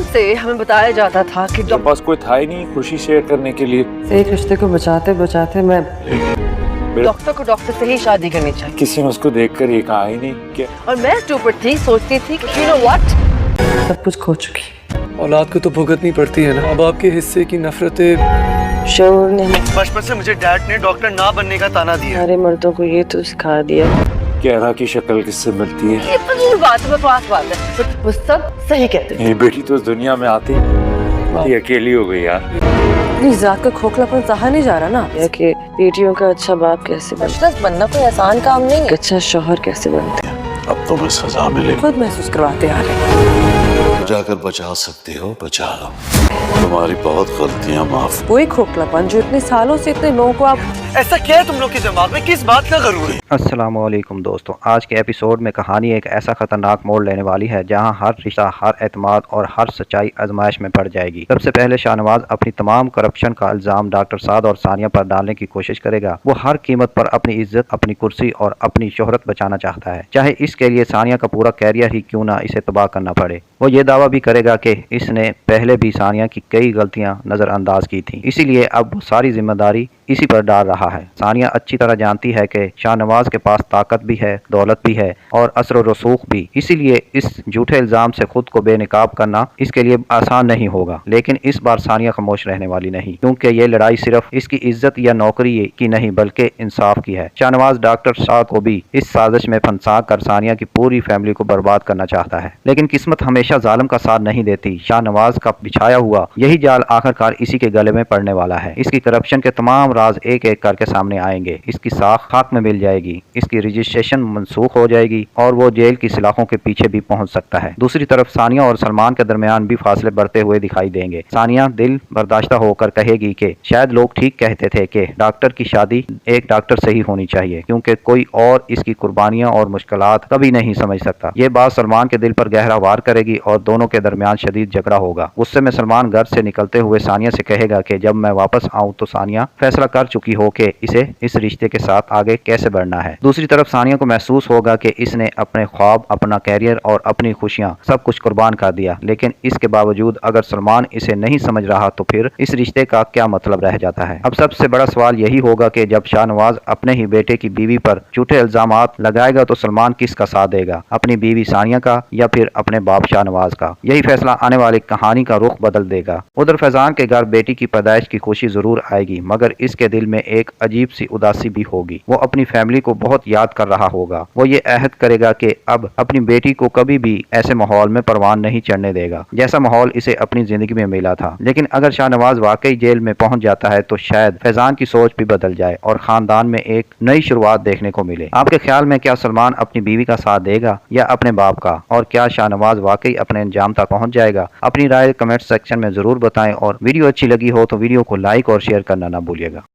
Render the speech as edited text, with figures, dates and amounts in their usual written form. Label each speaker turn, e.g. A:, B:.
A: बचपन से हमें बताया जाता था कि
B: मेरे पास कोई था ही नहीं खुशी शेयर करने के लिए।
A: एक रिश्ते को बचाते बचाते मैं डॉक्टर को डॉक्टर से ही शादी करनी चाहिए।
B: किसी ने उसको देखकर ये कहा ही नहीं कि
A: और मैं स्टूपिड थी, सोचती थी कि यू नो व्हाट, सब कुछ खो चुकी।
C: औलाद को तो भुगतनी पड़ती है ना। अब आपके हिस्से की नफरतें।
A: शोर ने
D: बचपन से मुझे डैड ने डॉक्टर ना बनने का ताना दिया।
A: सारे मर्दों को ये तो सिखा दिया।
B: कहरा की शक्ल किससे मिलती है।
A: ये फजूल बात है, बकवास बात है, but वो सब सही कहते हैं।
B: मेरी बेटी तो इस दुनिया में आती ये अकेली हो गई यार।
A: अपनी जात का खोखलापन सहा नहीं जा रहा ना, या कि बेटियों का अच्छा बाप कैसे बनना कोई आसान काम नहीं है, अच्छा शौहर कैसे बनते हैं
E: अब तो बस सजा मिले।
A: खुद महसूस करवाते आ रहे हैं।
E: जाकर बचा सकते हो बचा लो, तुम्हारी बहुत गलतियां माफ।
A: कोई खोखलापन जो इतने सालों से इतने लोगों को आप
D: ऐसा क्या है तुम लोग के दिमाग में, किस बात का गरूर है?
F: अस्सलामुअलैकुम दोस्तों, आज के एपिसोड में कहानी एक ऐसा खतरनाक मोड़ लेने वाली है जहां हर रिश्ता, हर एतमाद और हर सच्चाई आजमाइश में पड़ जाएगी। सबसे पहले शाहनवाज अपनी तमाम करप्शन का इल्जाम डॉक्टर साद और सानिया पर डालने की कोशिश करेगा। वो हर कीमत पर अपनी इज्जत, अपनी कुर्सी और अपनी शोहरत बचाना चाहता है, चाहे इसके लिए सानिया का पूरा कैरियर ही क्यों ना इसे तबाह करना पड़े। वो ये दावा भी करेगा कि इसने पहले भी सानिया की कई गलतियां नजरअंदाज की थी, इसीलिए अब वो सारी जिम्मेदारी इसी पर डाल रहा है। सानिया अच्छी तरह जानती है कि शाहनवाज के पास ताकत भी है, दौलत भी है और असर और रसूख भी, इसीलिए इस झूठे इल्जाम से खुद को बेनकाब करना इसके लिए आसान नहीं होगा। लेकिन इस बार सानिया खामोश रहने वाली नहीं, क्योंकि ये लड़ाई सिर्फ इसकी इज्जत या नौकरी की नहीं बल्कि इंसाफ की है। शाहनवाज डॉक्टर साद को भी इस साजिश में फंसा कर सानिया की पूरी फैमिली को बर्बाद करना चाहता है, लेकिन किस्मत हमेशा जालिम का साथ नहीं देती। शाहनवाज का बिछाया हुआ यही जाल आखिरकार इसी के गले में पड़ने वाला है। इसकी करप्शन के तमाम राज एक एक करके सामने आएंगे, इसकी साख खाक में मिल जाएगी, इसकी रजिस्ट्रेशन मनसूख हो जाएगी और वो जेल की सलाखों के पीछे भी पहुंच सकता है। दूसरी तरफ सानिया और सलमान के दरमियान भी फासले बढ़ते हुए दिखाई देंगे। सानिया दिल बर्दाश्ता होकर कहेगी कि शायद लोग ठीक कहते थे कि डॉक्टर की शादी एक डॉक्टर से ही होनी चाहिए, क्योंकि कोई और इसकी कुर्बानियां और मुश्किलात कभी नहीं समझ सकता। ये बात सलमान के दिल पर गहरा वार करेगी और दोनों के दरमियान शदीद झगड़ा होगा। गुस्से में सलमान घर से निकलते हुए सानिया से कहेगा कि जब मैं वापस आऊं तो सानिया फैसला कर चुकी हो कि इसे इस रिश्ते के साथ आगे कैसे बढ़ना है। दूसरी तरफ सानिया को महसूस होगा कि इसने अपने ख्वाब, अपना कैरियर और अपनी खुशियां सब कुछ कुर्बान कर दिया, लेकिन इसके बावजूद अगर सलमान इसे नहीं समझ रहा तो फिर इस रिश्ते का क्या मतलब रह जाता है। अब सबसे बड़ा सवाल यही होगा कि जब शाहनवाज अपने ही बेटे की बीवी पर झूठे इल्जामात लगाएगा तो सलमान किसका साथ देगा, अपनी बीवी सानिया का या फिर अपने बाप शाहनवाज का। यही फैसला आने वाली कहानी का रुख बदल देगा। उधर फैजान के घर बेटी की पैदाइश की खुशी जरूर आएगी, मगर इसके दिल में एक अजीब सी उदासी भी होगी। वो अपनी फैमिली को बहुत याद कर रहा होगा। वो ये अहद करेगा कि अब अपनी बेटी को कभी भी ऐसे माहौल में परवान नहीं चढ़ने देगा जैसा माहौल इसे अपनी जिंदगी में मिला था। लेकिन अगर शाहनवाज वाकई जेल में पहुंच जाता है तो शायद फैजान की सोच भी बदल जाए और खानदान में एक नई शुरुआत देखने को मिले। आपके ख्याल में क्या सलमान अपनी बीवी का साथ देगा या अपने बाप का, और क्या शाहनवाज वाकई अपने अंजाम तक पहुंच जाएगा? अपनी राय कमेंट सेक्शन में जरूर बताएं और वीडियो अच्छी लगी हो तो वीडियो को लाइक और शेयर करना ना भूलिएगा।